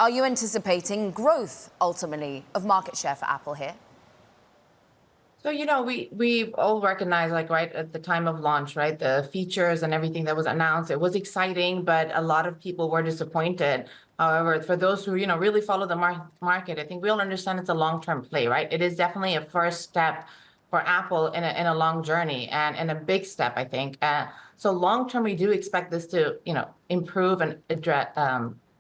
are you anticipating growth, ultimately, of market share for Apple here? So, we all recognize, like, right at the time of launch, right, the features and everything that was announced, it was exciting, but a lot of people were disappointed. However, for those who, really follow the market, I think we all understand it's a long-term play, right? It is definitely a first step for Apple in a long journey and a big step, I think. So long-term, we do expect this to, improve and address,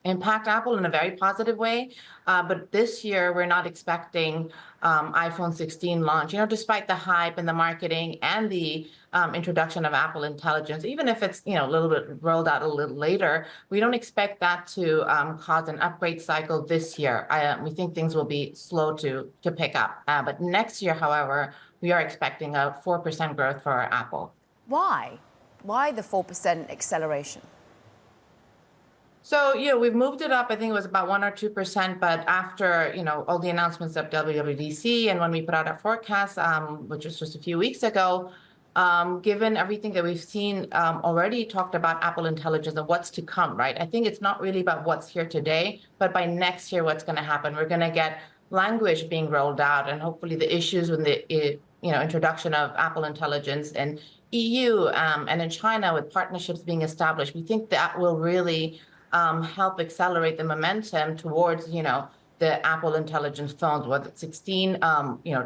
impact Apple in a very positive way. But this year, we're not expecting iPhone 16 launch, despite the hype and the marketing and the introduction of Apple Intelligence, even if it's, a little bit rolled out a little later, we don't expect that to cause an upgrade cycle this year. We think things will be slow to pick up. But next year, however, we are expecting a 4% growth for Apple. Why? Why the 4% acceleration? So, we've moved it up. I think it was about 1 or 2%. But after, all the announcements of WWDC and when we put out our forecast, which was just a few weeks ago, given everything that we've seen already talked about Apple Intelligence and what's to come, right? I think it's not really about what's here today, but by next year, what's going to happen. We're going to get language being rolled out, and hopefully the issues with the introduction of Apple Intelligence in EU and in China with partnerships being established. We think that will really help accelerate the momentum towards, the Apple Intelligence phones, whether it's 16,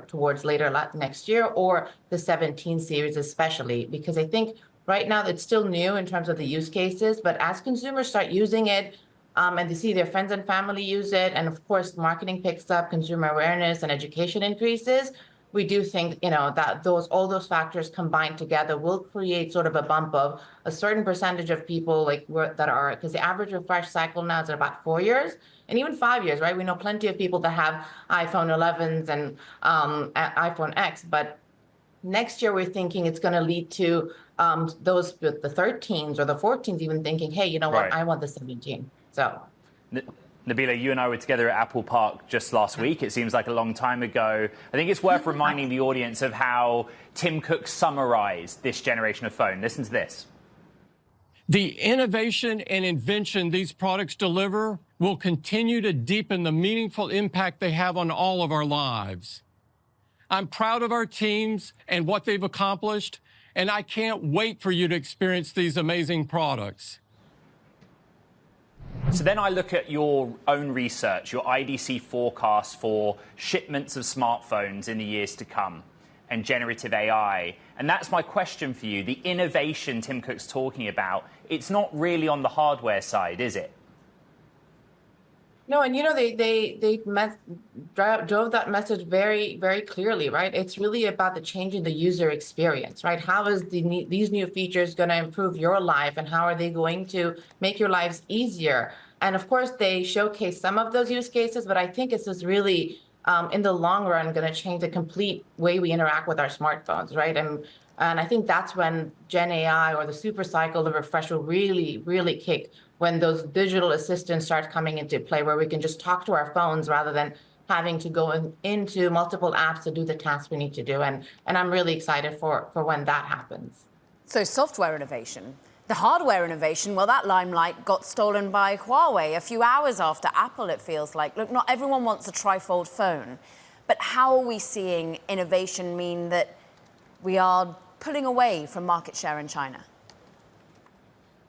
towards later next year, or the 17 series especially, because I think right now it's still new in terms of the use cases, but as consumers start using it and they see their friends and family use it, and of course marketing picks up, consumer awareness and education increases, we do think, that all those factors combined together will create sort of a bump of a certain percentage of people because the average refresh cycle now is at about 4 years and even 5 years, right? We know plenty of people that have iPhone 11s and iPhone X, but next year we're thinking it's going to lead to those with the 13s or the 14s even thinking, hey, you know what, I want the 17. So. Nabila, you and I were together at Apple Park just last week. It seems like a long time ago. I think it's worth reminding the audience of how Tim Cook summarized this generation of phone. Listen to this. The innovation and invention these products deliver will continue to deepen the meaningful impact they have on all of our lives. I'm proud of our teams and what they've accomplished, and I can't wait for you to experience these amazing products. So then I look at your own research, your IDC forecast for shipments of smartphones in the years to come and generative AI. And that's my question for you. The innovation Tim Cook's talking about, it's not really on the hardware side, is it? No, and they drove that message very, very clearly, right? It's really about the change in the user experience, right? How is these new features going to improve your life, and how are they going to make your lives easier? And of course, they showcase some of those use cases, but I think it's just really, in the long run, going to change the complete way we interact with our smartphones, right? And I think that's when Gen AI or the super cycle of refresh will really, really kick, when those digital assistants start coming into play, where we can just talk to our phones rather than having to go into multiple apps to do the tasks we need to do. And I'm really excited for when that happens. So software innovation. The hardware innovation, well, that limelight got stolen by Huawei a few hours after Apple, it feels like. Look, not everyone wants a trifold phone, but how are we seeing innovation mean that we are pulling away from market share in China?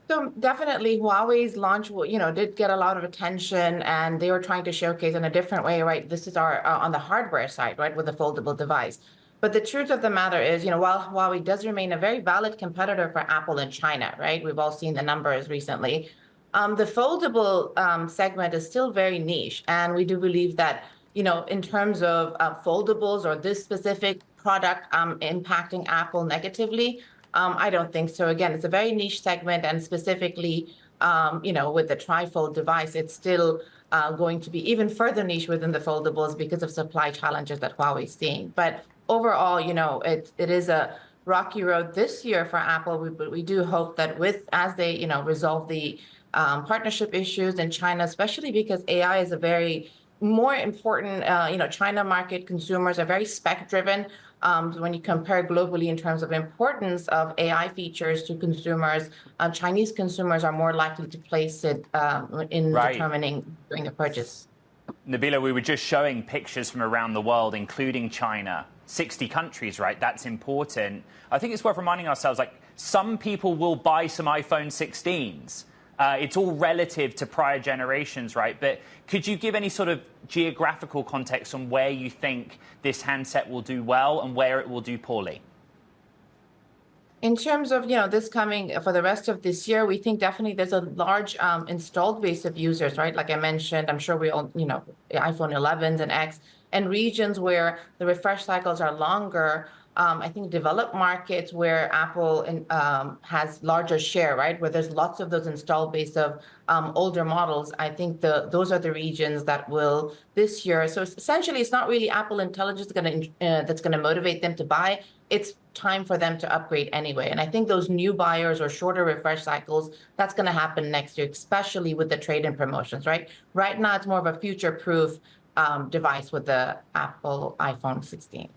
So definitely Huawei's launch, did get a lot of attention, and they were trying to showcase in a different way, right? This is our on the hardware side, right, with a foldable device. But the truth of the matter is, while Huawei does remain a very valid competitor for Apple in China, right? We've all seen the numbers recently. The foldable segment is still very niche, and we do believe that, in terms of foldables or this specific product impacting Apple negatively, I don't think so. Again, it's a very niche segment, and specifically, with the trifold device, it's still going to be even further niche within the foldables because of supply challenges that Huawei's seeing. But overall, it is a rocky road this year for Apple. But we do hope that as they, resolve the partnership issues in China, especially because AI is a very more important, China market consumers are very spec-driven. When you compare globally in terms of importance of AI features to consumers, Chinese consumers are more likely to place it in Right. determining doing a purchase. Nabila, we were just showing pictures from around the world, including China. 60 countries, right? That's important. I think it's worth reminding ourselves, like, some people will buy some iPhone 16s. It's all relative to prior generations, right? But could you give any sort of geographical context on where you think this handset will do well and where it will do poorly? In terms of, this coming for the rest of this year, we think definitely there's a large installed base of users, right? Like I mentioned, I'm sure we all, iPhone 11s and X, and regions where the refresh cycles are longer. I think developed markets where Apple has larger share, right? Where there's lots of those installed base of older models. I think those are the regions that will this year. So essentially, it's not really Apple Intelligence that's going to motivate them to buy. It's time for them to upgrade anyway. And I think those new buyers or shorter refresh cycles, that's going to happen next year, especially with the trade-in promotions, right? Right now, it's more of a future-proof device with the Apple iPhone 16.